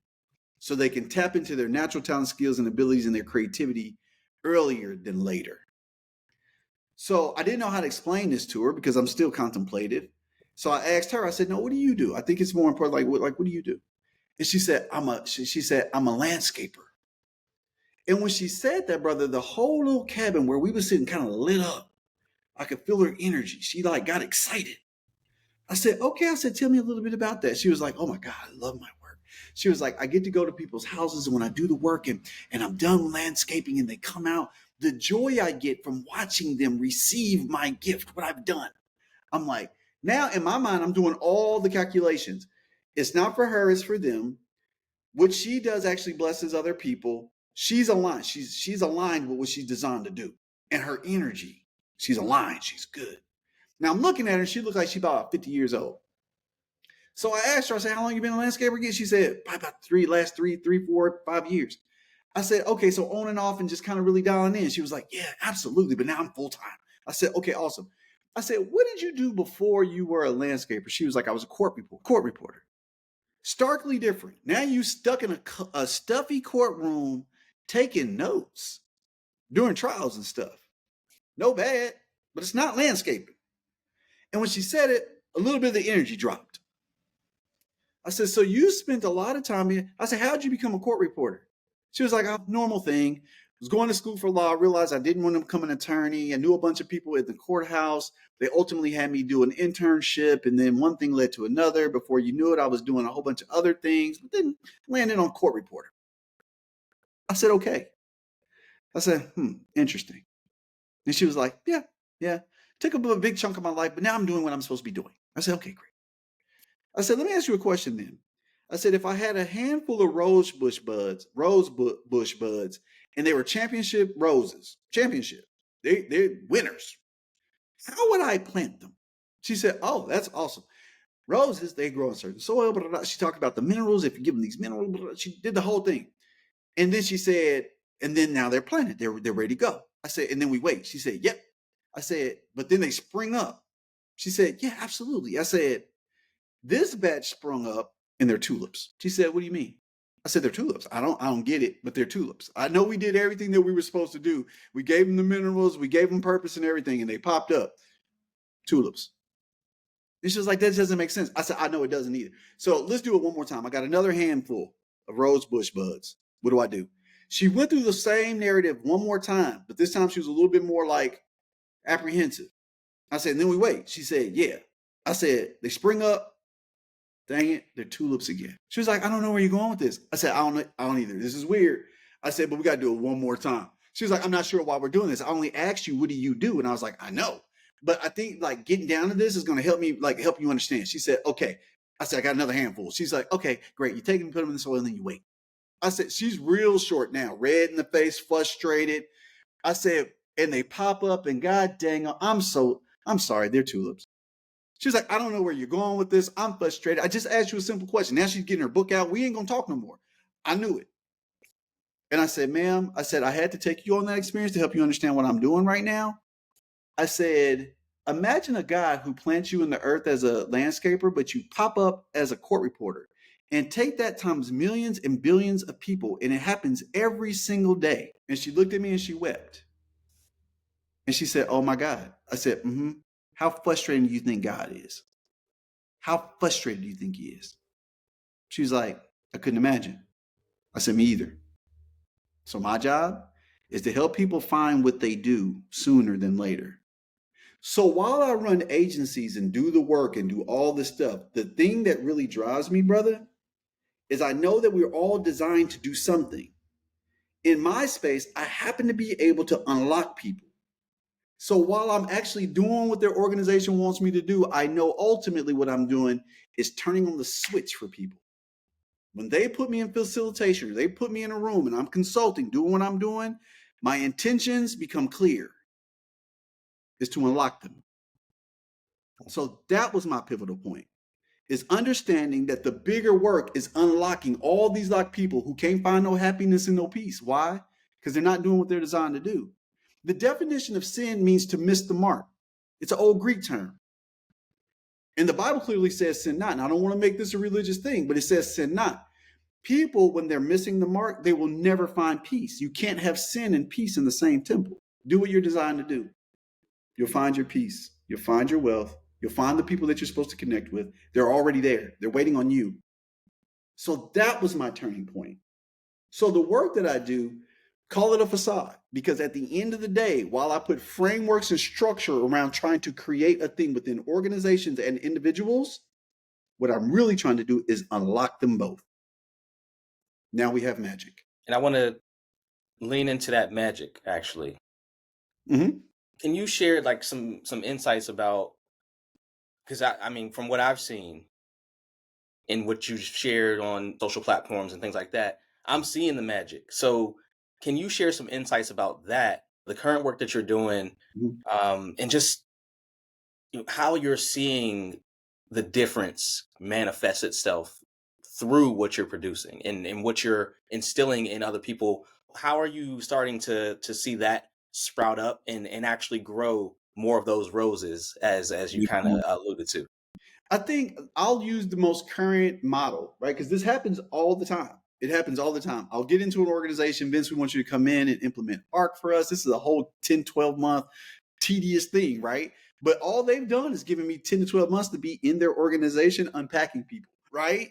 B: so they can tap into their natural talent, skills, and abilities and their creativity earlier than later. So I didn't know how to explain this to her because I'm still contemplative. So I asked her, I said, "No, what do you do? I think it's more important. What do you do?" And she said, "I'm a landscaper." And when she said that, brother, the whole little cabin where we were sitting kind of lit up. I could feel her energy. She like got excited. I said, "Okay." I said, "Tell me a little bit about that." She was like, "Oh my God, I love my work." She was like, "I get to go to people's houses, and when I do the work and I'm done landscaping and they come out, the joy I get from watching them receive my gift, what I've done." I'm like, now in my mind, I'm doing all the calculations. It's not for her, it's for them. What she does actually blesses other people. She's aligned. She's aligned with what she's designed to do. And her energy, she's aligned. She's good. Now I'm looking at her, she looks like she's about 50 years old. So I asked her, I said, "How long you been a landscaper again?" She said, "About last three, 4, 5 years." I said, "Okay, so on and off and just kind of really dialing in." She was like, "Yeah, absolutely, but now I'm full time." I said, "Okay, awesome." I said, "What did you do before you were a landscaper?" She was like, "I was a court reporter." Starkly different. Now you stuck in a stuffy courtroom taking notes during trials and stuff. No bad, but it's not landscaping. And when she said it, a little bit of the energy dropped. I said, "So you spent a lot of time here." I said, "How'd you become a court reporter?" She was like, "A normal thing. I was going to school for law. I realized I didn't want to become an attorney. I knew a bunch of people at the courthouse. They ultimately had me do an internship. And then one thing led to another. Before you knew it, I was doing a whole bunch of other things, but then landed on court reporter." I said, "Okay." I said, interesting." And she was like, "Yeah, yeah. Took a big chunk of my life, but now I'm doing what I'm supposed to be doing." I said, "Okay, great." I said, "Let me ask you a question then." I said, "If I had a handful of rose bush buds, and they were championship roses, championship, they're winners, how would I plant them?" She said, "Oh, that's awesome. Roses, they grow in certain soil." But she talked about the minerals. If you give them these minerals, she did the whole thing. And then she said, "And then now they're planted. They're ready to go." I said, "And then we wait." She said, "Yep." I said, "But then they spring up." She said, "Yeah, absolutely." I said, "This batch sprung up and they're tulips." She said, "What do you mean?" I said, "They're tulips. I don't get it, but they're tulips. I know we did everything that we were supposed to do. We gave them the minerals, we gave them purpose and everything, and they popped up. Tulips." And she was like, "That doesn't make sense." I said, "I know it doesn't either." So let's do it one more time. I got another handful of rose bush buds. What do I do? She went through the same narrative one more time, but this time she was a little bit more like apprehensive. I said, "And then we wait." She said, "Yeah." I said, they spring up. Dang it, they're tulips again. She was like, I don't know where you're going with this. I said, I don't either. This is weird. I said, but we got to do it one more time. She was like, I'm not sure why we're doing this. I only asked you, what do you do? And I was like, I know. But I think like getting down to this is going to help me, like help you understand. She said, okay. I said, I got another handful. She's like, okay, great. You take them, put them in the soil, and then you wait. I said, she's real short now, red in the face, frustrated. I said, and they pop up, and God dang, I'm sorry, they're tulips. She's like, I don't know where you're going with this. I'm frustrated. I just asked you a simple question. Now she's getting her book out. We ain't going to talk no more. I knew it. And I said, ma'am, I said, I had to take you on that experience to help you understand what I'm doing right now. I said, imagine a guy who plants you in the earth as a landscaper, but you pop up as a court reporter. And take that times millions and billions of people. And it happens every single day. And she looked at me and she wept. And she said, oh my God. I said, mm-hmm. How frustrating do you think God is? How frustrated do you think he is? She was like, I couldn't imagine. I said, me either. So my job is to help people find what they do sooner than later. So while I run agencies and do the work and do all this stuff, the thing that really drives me, brother, is I know that we're all designed to do something. In my space, I happen to be able to unlock people. So while I'm actually doing what their organization wants me to do, I know ultimately what I'm doing is turning on the switch for people. When they put me in facilitation, or they put me in a room and I'm consulting, doing what I'm doing, my intentions become clear. Is to unlock them. So that was my pivotal point, is understanding that the bigger work is unlocking all these locked people who can't find no happiness and no peace. Why? Because they're not doing what they're designed to do. The definition of sin means to miss the mark. It's an old Greek term. And the Bible clearly says sin not. And I don't want to make this a religious thing, but it says sin not. People, when they're missing the mark, they will never find peace. You can't have sin and peace in the same temple. Do what you're designed to do. You'll find your peace. You'll find your wealth. You'll find the people that you're supposed to connect with. They're already there. They're waiting on you. So that was my turning point. So the work that I do, call it a facade, because at the end of the day, while I put frameworks and structure around trying to create a thing within organizations and individuals, what I'm really trying to do is unlock them both. Now we have magic.
A: And I want to lean into that magic, actually.
B: Mm-hmm.
A: Can you share like some insights about, because I mean, from what I've seen and what you shared on social platforms and things like that, I'm seeing the magic. So can you share some insights about that, the current work that you're doing, and just how you're seeing the difference manifest itself through what you're producing and what you're instilling in other people? How are you starting to see that sprout up and actually grow more of those roses as you kind of alluded to?
B: I think I'll use the most current model, right? Because this happens all the time. It happens all the time. I'll get into an organization, Vince, we want you to come in and implement ARC for us. This is a whole 10, 12 month tedious thing, right? But all they've done is given me 10 to 12 months to be in their organization unpacking people, right?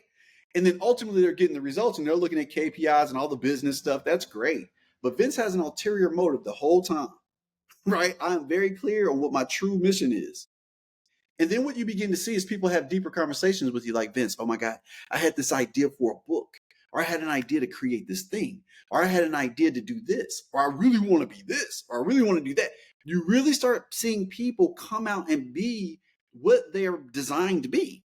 B: And then ultimately they're getting the results and they're looking at KPIs and all the business stuff. That's great. But Vince has an ulterior motive the whole time, right? I'm very clear on what my true mission is. And then what you begin to see is people have deeper conversations with you like, Vince, oh my God, I had this idea for a book, or I had an idea to create this thing, or I had an idea to do this, or I really want to be this, or I really want to do that. You really start seeing people come out and be what they're designed to be.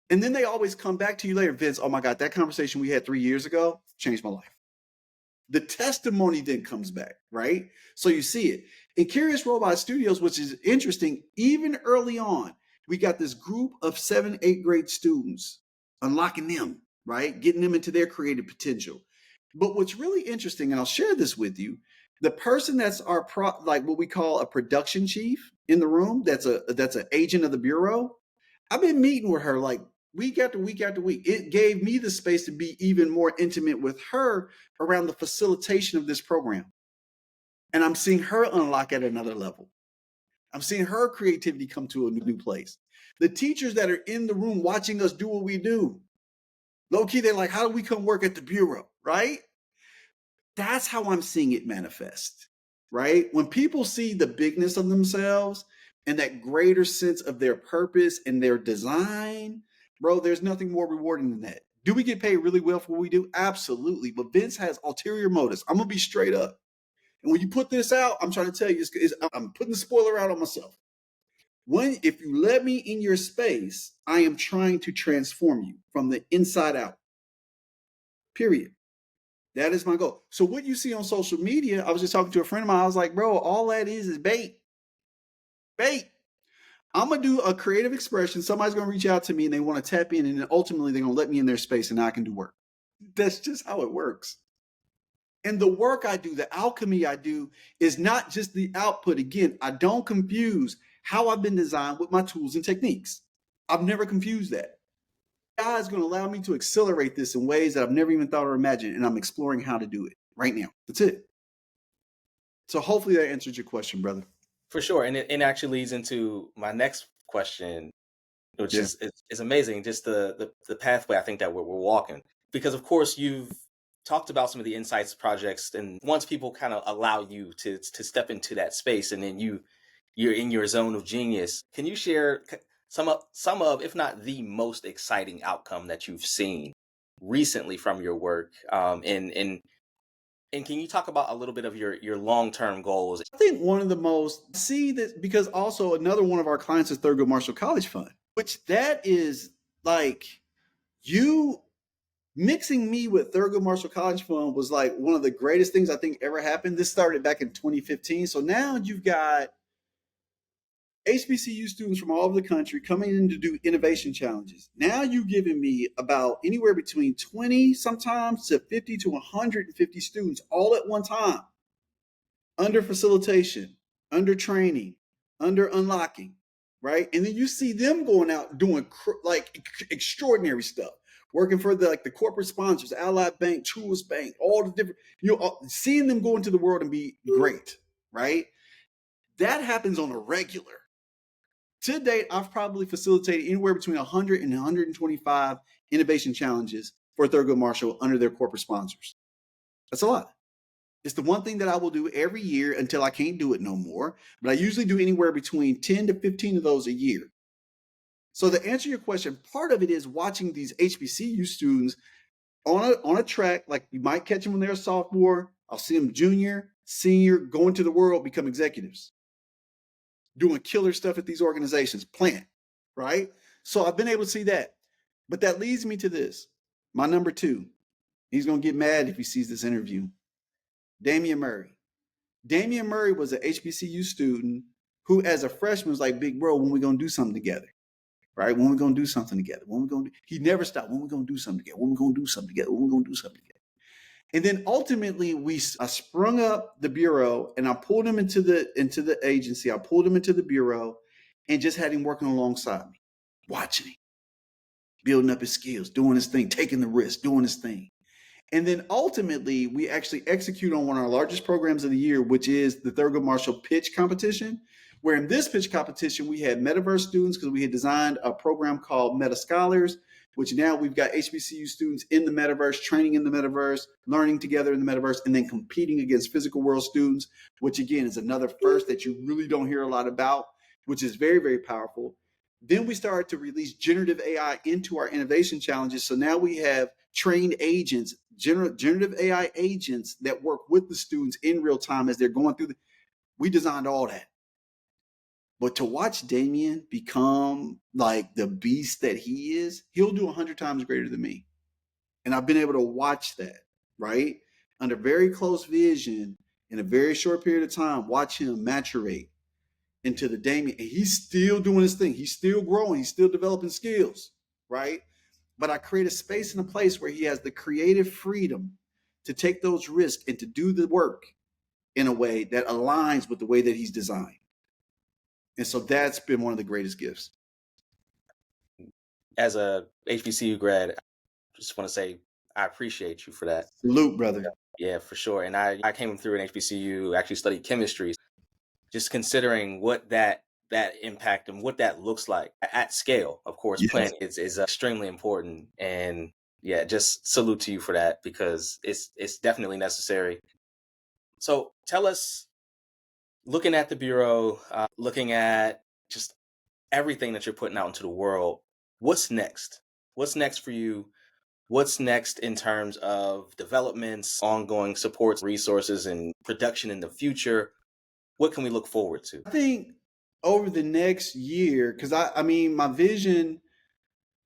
B: And then they always come back to you later, Vince, oh my God, that conversation we had 3 years ago changed my life. The testimony then comes back, right? So you see it. In Curious Robot Studios, which is interesting, even early on, we got this group of 7th, 8th grade students, unlocking them, right? Getting them into their creative potential. But what's really interesting, and I'll share this with you, the person that's our like what we call a production chief in the room, that's an agent of the bureau. I've been meeting with her like week after week after week. It gave me the space to be even more intimate with her around the facilitation of this program. And I'm seeing her unlock at another level. I'm seeing her creativity come to a new place. The teachers that are in the room watching us do what we do, low key, they're like, how do we come work at the bureau, right? That's how I'm seeing it manifest, right? When people see the bigness of themselves and that greater sense of their purpose and their design, bro, there's nothing more rewarding than that. Do we get paid really well for what we do? Absolutely. But Vince has ulterior motives. I'm going to be straight up. And when you put this out, I'm trying to tell you, I'm putting the spoiler out on myself. If you let me in your space, I am trying to transform you from the inside out. Period. That is my goal. So what you see on social media, I was just talking to a friend of mine. I was like, bro, all that is bait. Bait. I'm gonna do a creative expression. Somebody's gonna reach out to me and they want to tap in, and then ultimately they're gonna let me in their space and I can do work. That's just how it works. And the work I do, the alchemy I do, is not just the output. Again, I don't confuse how I've been designed with my tools and techniques. I've never confused that. AI is going to allow me to accelerate this in ways that I've never even thought or imagined, and I'm exploring how to do it right now. That's it. So hopefully that answers your question, brother.
A: For sure. And it actually leads into my next question, which
B: Yeah.
A: is amazing. Just the pathway I think that we're walking. Because of course you've talked about some of the insights projects, and once people kind of allow you to step into that space, and then you're in your zone of genius. Can you share some of, if not the most exciting outcome that you've seen recently from your work? And can you talk about a little bit of your long-term goals?
B: I think one of the most see that because also another one of our clients is Thurgood Marshall College Fund, which that is like you mixing me with Thurgood Marshall College Fund was like one of the greatest things I think ever happened. This started back in 2015. So now you've got HBCU students from all over the country coming in to do innovation challenges. Now you're giving me about anywhere between 20 sometimes to 50 to 150 students all at one time, under facilitation, under training, under unlocking, right? And then you see them going out doing like extraordinary stuff, working for the corporate sponsors, Allied Bank, Truist Bank, all the different, seeing them go into the world and be great, right? That happens on a regular. To date, I've probably facilitated anywhere between 100 and 125 innovation challenges for Thurgood Marshall under their corporate sponsors. That's a lot. It's the one thing that I will do every year until I can't do it no more. But I usually do anywhere between 10 to 15 of those a year. So to answer your question, part of it is watching these HBCU students on a track, like you might catch them when they're a sophomore. I'll see them junior, senior, go into the world, become executives, doing killer stuff at these organizations, plant, right? So I've been able to see that. But that leads me to this. My number two, he's going to get mad if he sees this interview. Damian Murray. Damian Murray was an HBCU student who, as a freshman, was like, big bro, when we going to do something together? Right? When we going to do something together? When we going to he never stopped. When we going to do something together? When we going to do something together? When we going to do something together? And then ultimately, I sprung up the bureau and I pulled him into the agency. I pulled him into the bureau and just had him working alongside me, watching him, building up his skills, doing his thing, taking the risk, doing his thing. And then ultimately, we actually execute on one of our largest programs of the year, which is the Thurgood Marshall Pitch Competition, where in this pitch competition, we had metaverse students because we had designed a program called Meta Scholars, which now we've got HBCU students in the metaverse, training in the metaverse, learning together in the metaverse, and then competing against physical world students, which again is another first that you really don't hear a lot about, which is very, very powerful. Then we started to release generative AI into our innovation challenges. So now we have trained agents, generative AI agents that work with the students in real time as they're going through we designed all that. But to watch Damien become like the beast that he is, he'll do 100 times greater than me. And I've been able to watch that, right? Under very close vision in a very short period of time, watch him maturate into the Damien. And he's still doing his thing. He's still growing. He's still developing skills, right? But I create a space and a place where he has the creative freedom to take those risks and to do the work in a way that aligns with the way that he's designed. And so that's been one of the greatest gifts.
A: As a HBCU grad, I just want to say I appreciate you for that.
B: Salute, brother.
A: Yeah, for sure. And I came through an HBCU, actually studied chemistry. Just considering what that impact and what that looks like at scale, of course,
B: Yes.
A: planning is extremely important. And yeah, just salute to you for that because it's definitely necessary. So tell us, looking at the bureau, looking at just everything that you're putting out into the world, what's next? What's next for you? What's next in terms of developments, ongoing supports, resources, and production in the future? What can we look forward to?
B: I think over the next year, because I mean, my vision,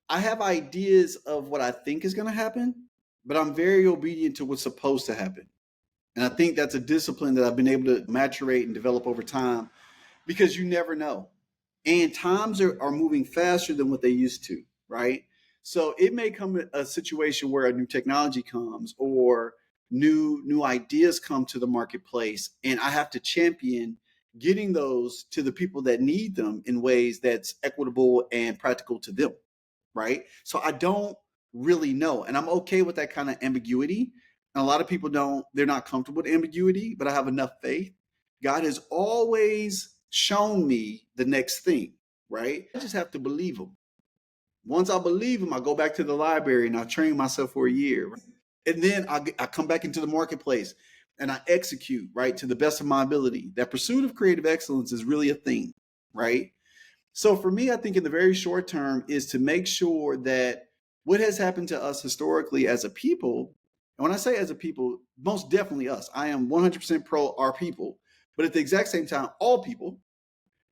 B: I have ideas of what I think is going to happen, but I'm very obedient to what's supposed to happen. And I think that's a discipline that I've been able to maturate and develop over time because you never know. And times are moving faster than what they used to, right? So it may come a situation where a new technology comes or new ideas come to the marketplace, and I have to champion getting those to the people that need them in ways that's equitable and practical to them, right? So I don't really know, and I'm okay with that kind of ambiguity. And a lot of people don't; they're not comfortable with ambiguity, but I have enough faith. God has always shown me the next thing, right? I just have to believe him. Once I believe him, I go back to the library and I train myself for a year. Right? And then I come back into the marketplace and I execute, right, to the best of my ability. That pursuit of creative excellence is really a thing, right? So for me, I think in the very short term is to make sure that what has happened to us historically as a people, and when I say as a people, most definitely us, I am 100% pro our people, but at the exact same time, all people,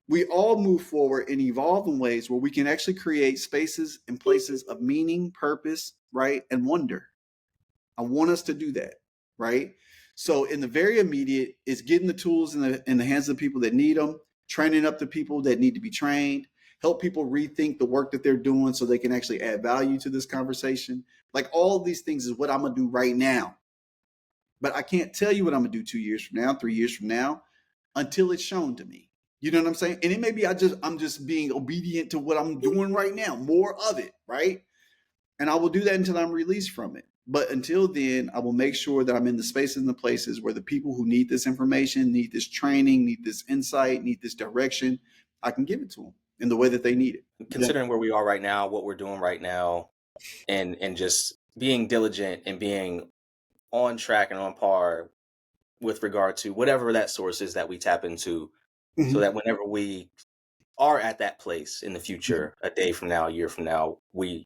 B: we all move forward and evolve in ways where we can actually create spaces and places of meaning, purpose, right, and wonder. I want us to do that, right? So in the very immediate, is getting the tools in the hands of the people that need them, training up the people that need to be trained, help people rethink the work that they're doing so they can actually add value to this conversation. Like all of these things is what I'm gonna do right now. But I can't tell you what I'm gonna do 2 years from now, 3 years from now, until it's shown to me. You know what I'm saying? And it may be I'm just being obedient to what I'm doing right now, more of it, right? And I will do that until I'm released from it. But until then, I will make sure that I'm in the spaces and the places where the people who need this information, need this training, need this insight, need this direction, I can give it to them in the way that they need it. Yeah.
A: Considering where we are right now, what we're doing right now, and just being diligent and being on track and on par with regard to whatever that source is that we tap into, so
B: Mm-hmm.
A: that whenever we are at that place in the future, a day from now, a year from now, we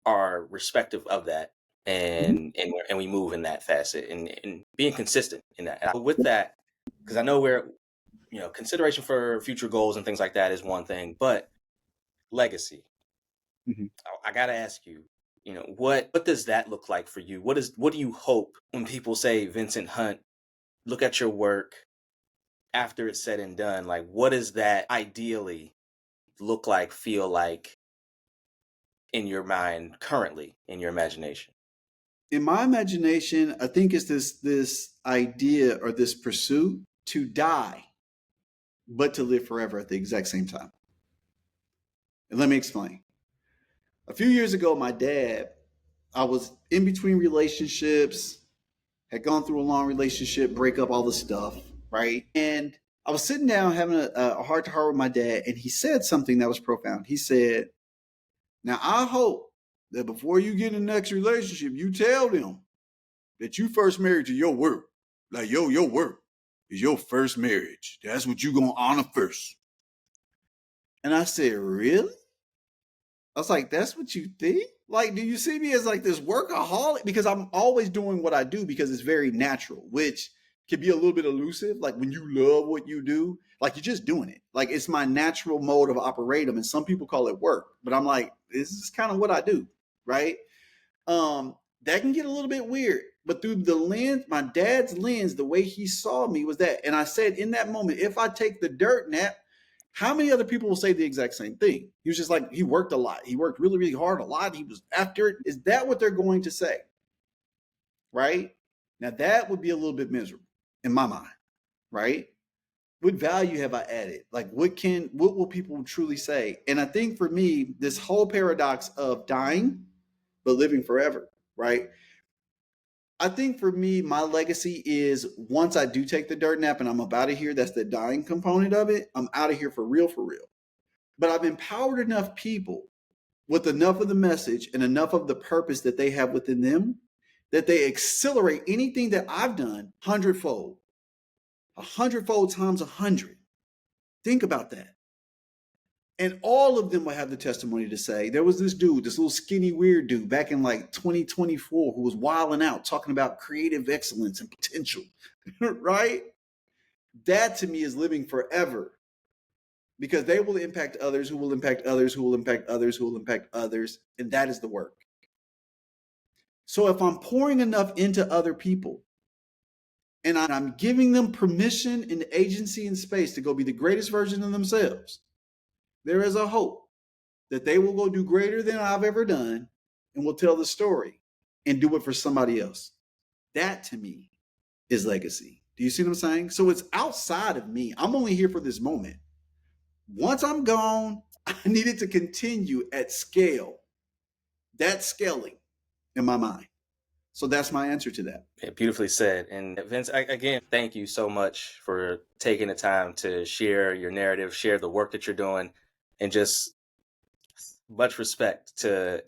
A: are respective of that,
B: Mm-hmm.
A: and we move in that facet, and being consistent in that. But with that, because I know we're, consideration for future goals and things like that is one thing, but legacy.
B: Mm-hmm.
A: I gotta ask you, what does that look like for you? What do you hope when people say Vincent Hunt, look at your work after it's said and done? Like, what does that ideally look like, feel like in your mind currently, in your imagination?
B: In my imagination, I think it's this idea or this pursuit to die, but to live forever at the exact same time. And let me explain. A few years ago, my dad, I was in between relationships, had gone through a long relationship, breakup, all this stuff, right? And I was sitting down having a heart to heart with my dad, and he said something that was profound. He said, now I hope that before you get in the next relationship, you tell them that you first married to your work. Like, your work is your first marriage. That's what you gonna honor first. And I said, really? I was like, that's what you think? Like, do you see me as like this workaholic? Because I'm always doing what I do because it's very natural, which can be a little bit elusive. Like when you love what you do, like you're just doing it. Like it's my natural mode of operatum. And some people call it work, but I'm like, this is kind of what I do, right? That can get a little bit weird. But through the lens, my dad's lens, the way he saw me was that. And I said in that moment, if I take the dirt nap, how many other people will say the exact same thing? He was just like, he worked a lot. He worked really, really hard a lot. He was after it. Is that what they're going to say? Right? Now, that would be a little bit miserable in my mind, right? What value have I added? Like, what will people truly say? And I think for me, this whole paradox of dying, but living forever, right? I think for me, my legacy is once I do take the dirt nap and I'm up out of here, that's the dying component of it. I'm out of here for real, for real. But I've empowered enough people with enough of the message and enough of the purpose that they have within them that they accelerate anything that I've done hundredfold, 100-fold times 100. Think about that. And all of them will have the testimony to say, there was this dude, this little skinny, weird dude back in like 2024 who was wilding out talking about creative excellence and potential, right? That to me is living forever because they will impact others who will impact others who will impact others who will impact others. And that is the work. So if I'm pouring enough into other people and I'm giving them permission and agency and space to go be the greatest version of themselves, there is a hope that they will go do greater than I've ever done and will tell the story and do it for somebody else. That to me is legacy. Do you see what I'm saying? So it's outside of me. I'm only here for this moment. Once I'm gone, I need it to continue at scale. That's scaling in my mind. So that's my answer to that.
A: Yeah, beautifully said. And Vince, again, thank you so much for taking the time to share your narrative, share the work that you're doing, and just much respect to.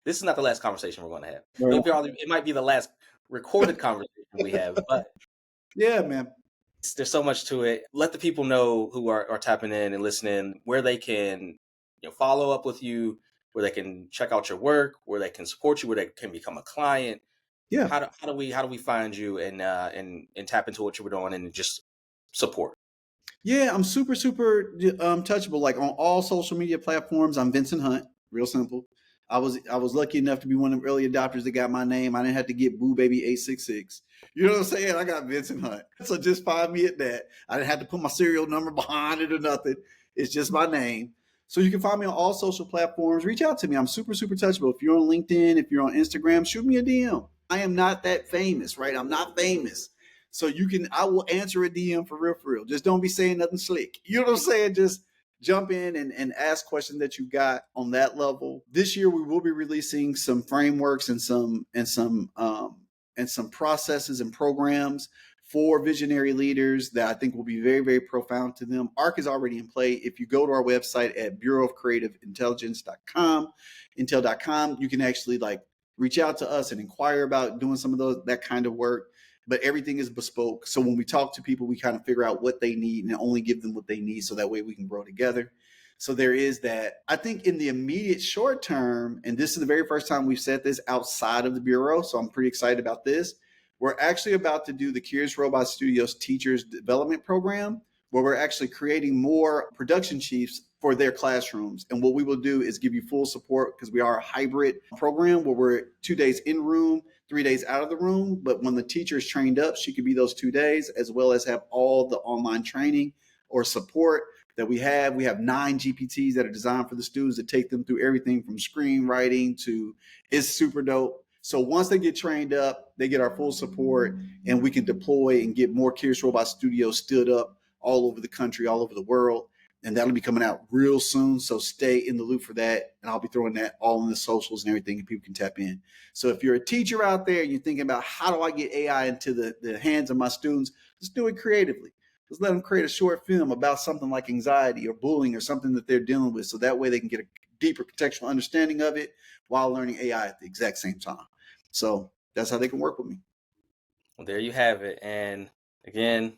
A: This is not the last conversation we're going to have. It might be the last recorded conversation we have, but
B: yeah, man.
A: There's so much to it. Let the people know who are tapping in and listening where they can, follow up with you, where they can check out your work, where they can support you, where they can become a client.
B: Yeah.
A: How do we find you and tap into what you were doing and just support?
B: Yeah, I'm super touchable. Like on all social media platforms, I'm Vincent Hunt. Real simple. I was lucky enough to be one of the early adopters that got my name. I didn't have to get Boo Baby 866. You know what I'm saying? I got Vincent Hunt. So just find me at that. I didn't have to put my serial number behind it or nothing. It's just my name. So you can find me on all social platforms. Reach out to me. I'm super touchable. If you're on LinkedIn, if you're on Instagram, shoot me a DM. I am not that famous, right? I'm not famous. So I will answer a DM for real. Just don't be saying nothing slick. You know what I'm saying? Just jump in and ask questions that you got on that level. This year we will be releasing some frameworks and some processes and programs for visionary leaders that I think will be very profound to them. ARC is already in play. If you go to our website at bureauofcreativeintelligence.com, intel.com, you can actually reach out to us and inquire about doing some of that kind of work. But everything is bespoke. So when we talk to people, we kind of figure out what they need and only give them what they need so that way we can grow together. So there is that. I think in the immediate short term, and this is the very first time we've said this outside of the Bureau, so I'm pretty excited about this. We're actually about to do the Curious Robot Studios Teachers Development Program, where we're actually creating more production chiefs for their classrooms. And what we will do is give you full support because we are a hybrid program where we're 2 days in room, 3 days out of the room. But when the teacher is trained up, she could be those 2 days, as well as have all the online training or support that we have. We have 9 GPTs that are designed for the students to take them through everything from screenwriting to it's super dope. So once they get trained up, they get our full support and we can deploy and get more Curious Robot Studios stood up all over the country, all over the world. And that'll be coming out real soon. So stay in the loop for that. And I'll be throwing that all in the socials and everything and people can tap in. So if you're a teacher out there and you're thinking about how do I get AI into the hands of my students, just do it creatively. Just let them create a short film about something like anxiety or bullying or something that they're dealing with. So that way they can get a deeper contextual understanding of it while learning AI at the exact same time. So that's how they can work with me.
A: Well, there you have it. And again,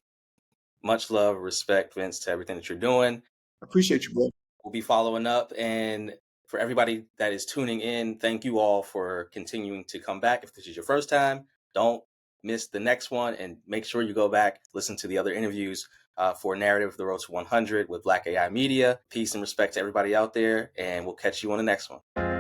A: much love, respect, Vince, to everything that you're doing.
B: Appreciate you, bro.
A: We'll be following up. And for everybody that is tuning in, thank you all for continuing to come back. If this is your first time, don't miss the next one and make sure you go back, listen to the other interviews for Narrative, The Road to 100 with Black AI Media. Peace and respect to everybody out there, and we'll catch you on the next one.